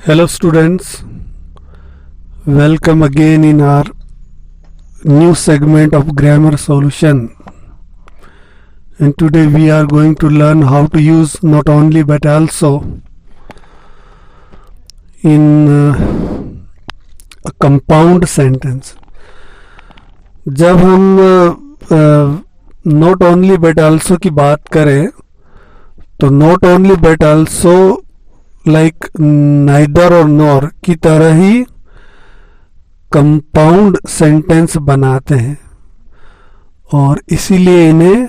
Hello students, welcome again in our new segment of grammar solution. And today we are going to learn how to use not only but also in a compound sentence. जब हम not only but also की बात करें तो not only but also like neither और nor की तरह ही compound sentence बनाते हैं और इसीलिए इन्हें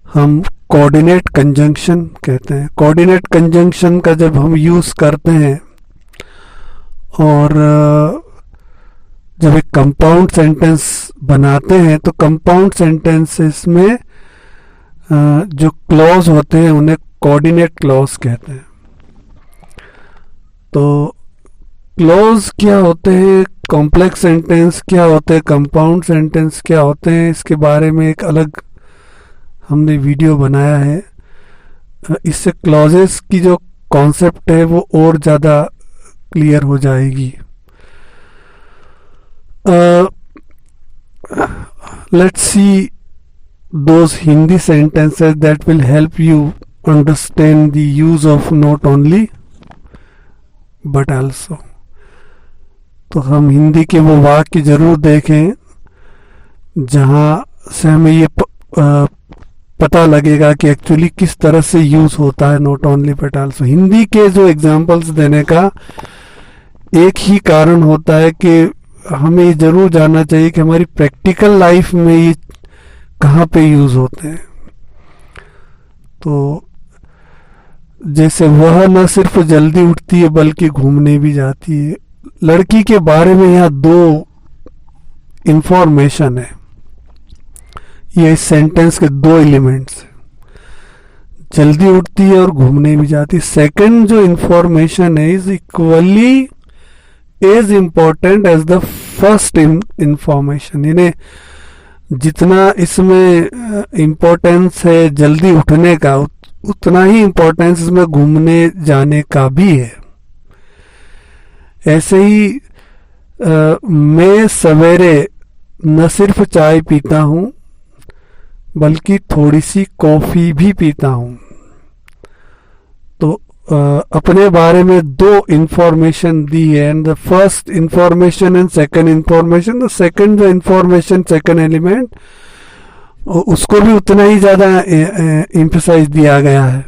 हम कोऑर्डिनेट कंजंक्शन कहते हैं. कोऑर्डिनेट कंजंक्शन का जब हम यूज़ करते हैं और जब एक कंपाउंड सेंटेंस बनाते हैं तो कंपाउंड सेंटेंसेस में जो क्लॉज होते हैं उन्हें कोऑर्डिनेट क्लॉज कहते हैं. तो क्लॉज क्या होते हैं, कॉम्प्लेक्स सेंटेंस क्या होते हैं, कंपाउंड सेंटेंस क्या होते हैं, इसके बारे में एक अलग हमने वीडियो बनाया है. इससे क्लॉजेस की जो कॉन्सेप्ट है वो और ज़्यादा क्लियर हो जाएगी. Let's see those Hindi sentences that will help you understand the use of not only but also. तो हम हिंदी के वो वाक्य जरूर देखें जहाँ से हमें ये पता लगेगा कि एक्चुअली किस तरह से यूज होता है not only but also. Hindi के जो एग्जाम्पल्स देने का एक ही कारण होता है कि हमें ये जरूर जानना चाहिए कि हमारी प्रैक्टिकल लाइफ में ये कहाँ पे यूज होते हैं. तो जैसे वह न सिर्फ जल्दी उठती है बल्कि घूमने भी जाती है. लड़की के बारे में यहाँ दो इंफॉर्मेशन है. ये इस सेंटेंस के दो एलिमेंट्स, जल्दी उठती है और घूमने भी जाती है. सेकंड जो इंफॉर्मेशन है is equally as important as the first information. यानी जितना इसमें इम्पोर्टेंस है जल्दी उठने का उतना ही इम्पोर्टेंस इसमें घूमने जाने का भी है. ऐसे ही मैं सवेरे न सिर्फ चाय पीता हूँ बल्कि थोड़ी सी कॉफ़ी भी पीता हूँ. तो अपने बारे में दो इंफॉर्मेशन दी है. And the first information and second information, the second जो इंफॉर्मेशन सेकंड एलिमेंट उसको भी उतना ही ज्यादा एम्फसाइज दिया गया है.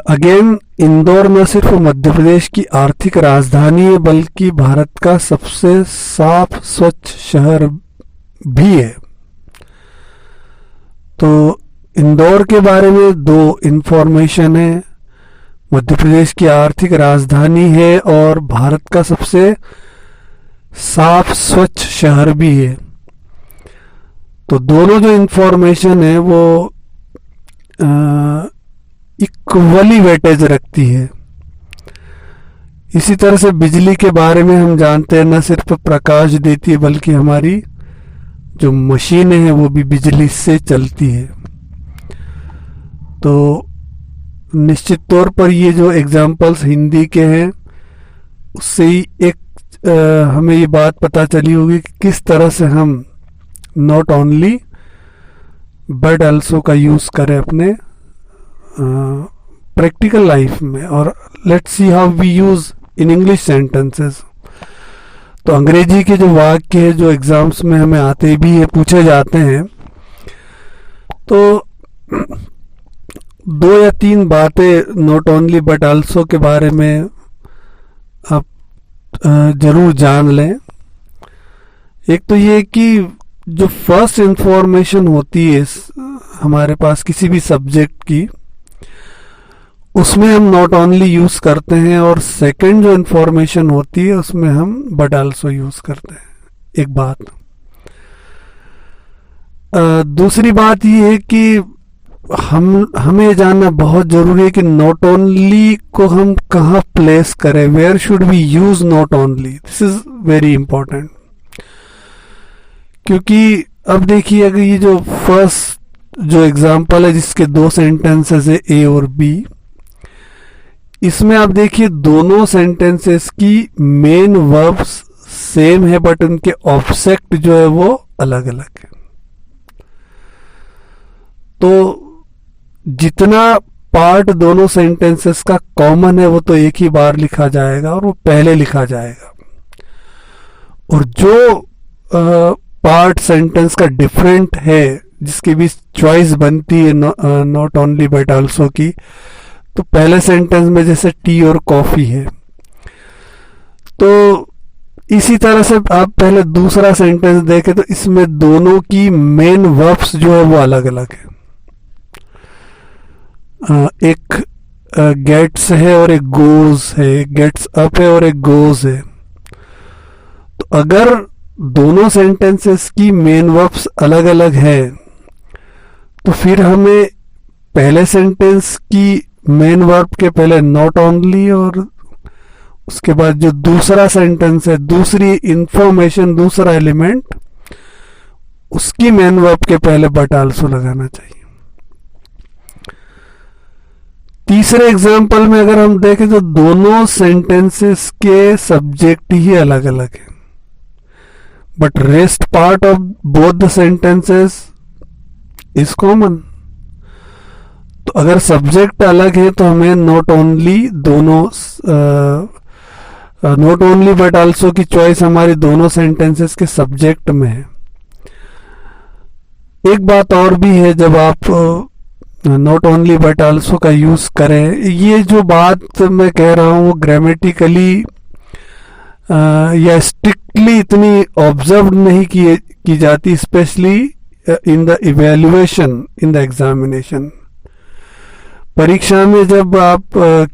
अगेन इंदौर न सिर्फ मध्य प्रदेश की आर्थिक राजधानी है बल्कि भारत का सबसे साफ स्वच्छ शहर भी है. तो इंदौर के बारे में दो इंफॉर्मेशन है, मध्य प्रदेश की आर्थिक राजधानी है और भारत का सबसे साफ स्वच्छ शहर भी है. तो दोनों जो इंफॉर्मेशन है वो इक्वली वेटेज रखती है. इसी तरह से बिजली के बारे में हम जानते हैं न सिर्फ प्रकाश देती है बल्कि हमारी जो मशीनें हैं वो भी बिजली से चलती है. तो निश्चित तौर पर ये जो एग्जाम्पल्स हिंदी के हैं उससे ही एक हमें ये बात पता चली होगी कि किस तरह से हम नॉट ओनली बट आल्सो का यूज करें अपने प्रैक्टिकल लाइफ में. और let's see how we use in English sentences. तो अंग्रेजी के जो वाक्य है जो एग्जाम्स में हमें आते भी है, पूछे जाते हैं, तो दो या तीन बातें नॉट ओनली बट आल्सो के बारे में आप जरूर जान लें. एक तो ये कि जो फर्स्ट इंफॉर्मेशन होती है हमारे पास किसी भी सब्जेक्ट की उसमें हम नॉट ओनली यूज करते हैं और सेकंड जो इंफॉर्मेशन होती है उसमें हम बट आल्सो यूज करते हैं. एक बात. दूसरी बात ये है कि हमें जानना बहुत जरूरी है कि नॉट ओनली को हम कहाँ प्लेस करें. Where should we use not only. This is very important. क्योंकि अब देखिए अगर ये जो फर्स्ट जो एग्जाम्पल है जिसके दो सेंटेंसेस है ए और बी, इसमें आप देखिए दोनों सेंटेंसेस की मेन वर्ब्स सेम है बट उनके ऑब्जेक्ट जो है वो अलग अलग है। तो जितना पार्ट दोनों सेंटेंसेस का कॉमन है वो तो एक ही बार लिखा जाएगा और वो पहले लिखा जाएगा, और जो पार्ट सेंटेंस का डिफरेंट है जिसकी भी चॉइस बनती है नॉट ओनली बट आल्सो की, तो पहले सेंटेंस में जैसे टी और कॉफी है, तो इसी तरह से आप पहले दूसरा सेंटेंस देखें तो इसमें दोनों की मेन वर्ब्स जो है वो अलग अलग है। एक गेट्स है और एक गोज है, गेट्स अप है और एक गोज है। तो अगर दोनों सेंटेंसेस की मेन वर्ब्स अलग अलग है तो फिर हमें पहले सेंटेंस की मेन वर्ब के पहले नॉट ओनली और उसके बाद जो दूसरा सेंटेंस है, दूसरी इंफॉर्मेशन, दूसरा एलिमेंट, उसकी मेन वर्ब के पहले बट आल्सो लगाना चाहिए। तीसरे एग्जाम्पल में अगर हम देखें तो दोनों सेंटेंसेस के सब्जेक्ट ही अलग अलग है but rest part of both the sentences is common. तो अगर सब्जेक्ट अलग है तो हमें नॉट ओनली दोनों नॉट ओनली बट आल्सो की चॉइस हमारी दोनों सेंटेंसेस के सब्जेक्ट में है। एक बात और भी है, जब आप नॉट ओनली बट आल्सो का यूज करें, ये जो बात मैं कह रहा हूँ वो ग्रामेटिकली या स्ट्रिक्टली इतनी ऑब्जर्व नहीं की जाती, specially in the evaluation in the examination. परीक्षा में जब आप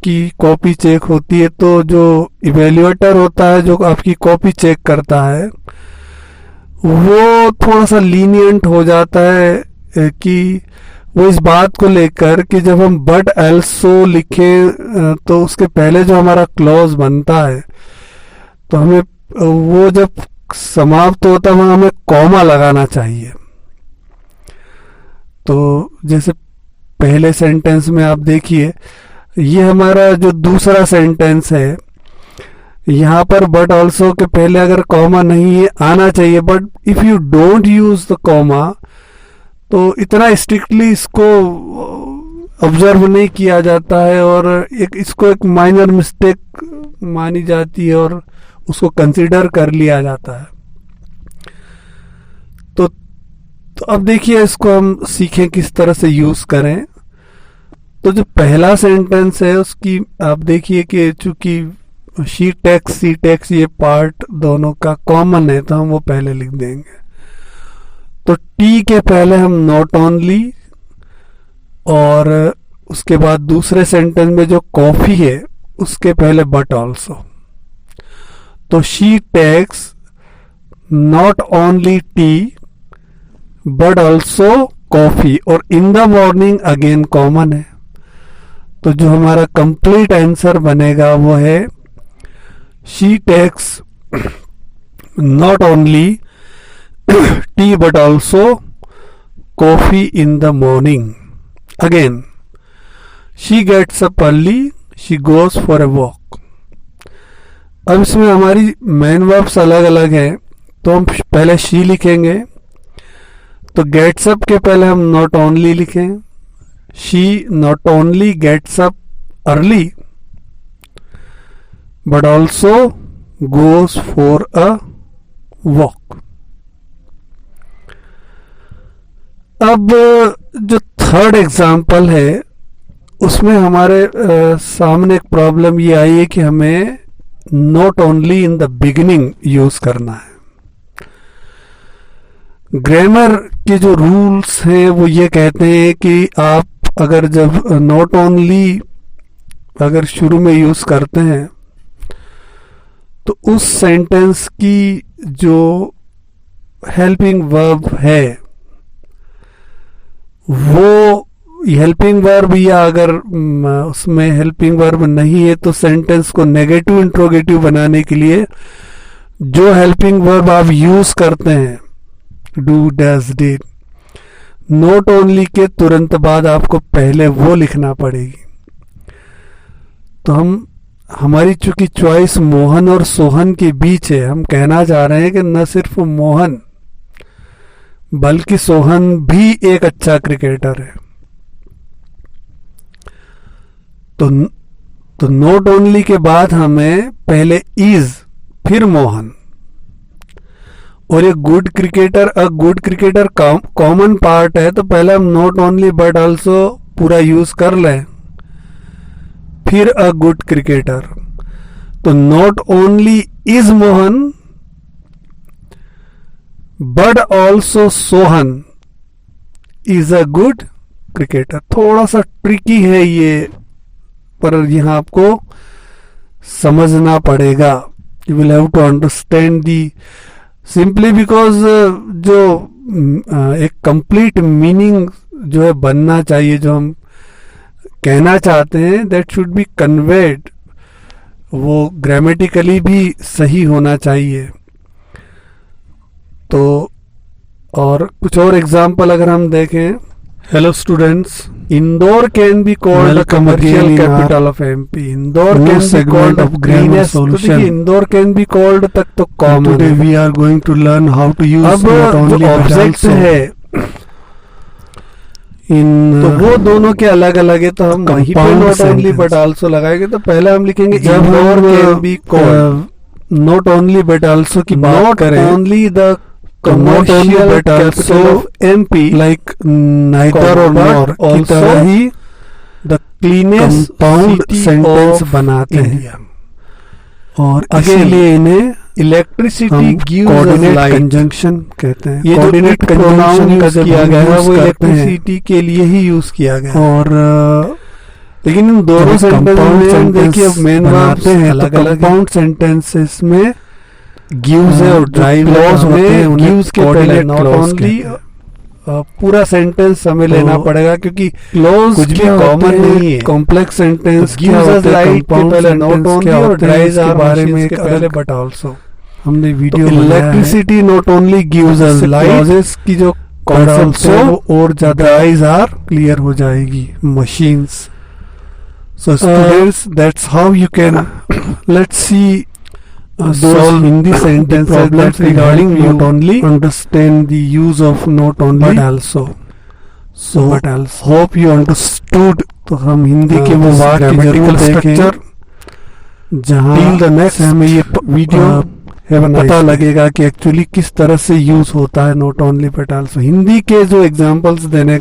की कॉपी चेक होती है तो जो इवेल्युएटर होता है जो आपकी कॉपी चेक करता है वो थोड़ा सा लीनियंट हो जाता है कि वो इस बात को लेकर कि जब हम बट एल्सो लिखें तो उसके पहले जो हमारा क्लॉज बनता है तो हमें वो जब समाप्त होता है वहां हमें कॉमा लगाना चाहिए। तो जैसे पहले सेंटेंस में आप देखिए, ये हमारा जो दूसरा सेंटेंस है, यहाँ पर बट ऑल्सो के पहले अगर कॉमा नहीं है आना चाहिए, but if you don't use the comma तो इतना स्ट्रिक्टली इसको ऑब्जर्व नहीं किया जाता है और इसको एक माइनर मिस्टेक मानी जाती है और उसको कंसीडर कर लिया जाता है। तो अब देखिए इसको हम सीखें किस तरह से यूज करें। तो जो पहला सेंटेंस है उसकी आप देखिए कि चूंकि शी टेक्स ये पार्ट दोनों का कॉमन है तो हम वो पहले लिख देंगे। तो टी के पहले हम नॉट ओनली और उसके बाद दूसरे सेंटेंस में जो कॉफी है उसके पहले बट ऑल्सो। तो she takes not only tea but also coffee, और in the morning again common है। तो जो हमारा कंप्लीट आंसर बनेगा वो है she takes not only tea but also coffee in the morning. Again she gets up early, she goes for a walk. अब इसमें हमारी मेन वर्ब्स अलग अलग हैं तो हम पहले शी लिखेंगे। तो गेट्स अप के पहले हम नॉट ओनली लिखें। She not only gets up early but also goes for a walk. अब जो थर्ड एग्जाम्पल है उसमें हमारे सामने एक प्रॉब्लम ये आई है कि हमें not only in the beginning use करना है। ग्रामर के जो रूल्स हैं वो ये कहते हैं कि आप अगर जब नॉट ओनली अगर शुरू में यूज करते हैं तो उस सेंटेंस की जो हेल्पिंग वर्ब है वो हेल्पिंग वर्ब, या अगर उसमें हेल्पिंग वर्ब नहीं है तो सेंटेंस को नेगेटिव इंट्रोगेटिव बनाने के लिए जो हेल्पिंग वर्ब आप यूज करते हैं do does did, not only के तुरंत बाद आपको पहले वो लिखना पड़ेगी। तो हमारी चूंकि चॉइस मोहन और सोहन के बीच है, हम कहना चाह रहे हैं कि न सिर्फ मोहन बल्कि सोहन भी एक अच्छा क्रिकेटर है। तो नॉट ओनली के बाद हमें पहले इज, फिर मोहन, और ये गुड क्रिकेटर कॉमन पार्ट है, तो पहले हम नॉट ओनली बट आल्सो पूरा यूज कर लें, फिर अ गुड क्रिकेटर। तो not only is Mohan but also Sohan is a good cricketer. थोड़ा सा ट्रिकी है ये, पर यहां आपको समझना पड़ेगा। You will have to understand the, simply because जो एक कंप्लीट मीनिंग जो है बनना चाहिए, जो हम कहना चाहते हैं, दैट शुड बी कन्वेड, वो ग्रामेटिकली भी सही होना चाहिए। तो और कुछ और एग्जाम्पल अगर हम देखें, hello students, Indore can be called commercial capital of MP. Indore can be called of greenest solution. Indore can be called तक तो common. Today we are going to learn how to use not only object है in, तो वो दोनों के अलग अलग है, तो हम वहीं पे नॉट ओनली बट आल्सो लगाएंगे। तो पहले हम लिखेंगे Indore can be called not only but also की बात करें, only the commercial but also MP, like neither or nor, की तरह ही the cleanest compound sentence बनाते हैं। और इसीलिए इन्हें इलेक्ट्रिसिटी कोऑर्डिनेट कंजंक्शन कहते हैं। ये कोऑर्डिनेट कंजंक्शन यूज किया गया है वो इलेक्ट्रिसिटी के लिए ही यूज किया गया। और लेकिन इन दोनों सेंटेंस में देखिए मेन वर्ब्स हैं, अलग अलग कंपाउंड सेंटेंसेस में गिव्स है और ड्राइव क्लॉज में गिव्स के पहले नॉट ओनली पूरा सेंटेंस हमें लेना पड़ेगा, क्योंकि क्लॉज कुछ भी कॉमन नहीं है। Complex sentence gives us light के पहले नॉट ओनली और ड्राइव्स के बारे में एक पहले बट आल्सो हमने वीडियो में electricity not only gives us light, clauses की जो कॉन्सेप्ट है वो और ज्यादा ड्राइव्स आर क्लियर हो जाएगी। Machines, so students, that's how you can let's see solve Hindi sentences problems regarding not only understand the use of not only but also. So but also hope you understood। तो हम हिंदी के वो वाक्य जरूर structure जहाँ till the next हमें ये video पता लगेगा कि एक्चुअली किस तरह से यूज होता है not only but also. Hindi के जो एग्जांपल्स देने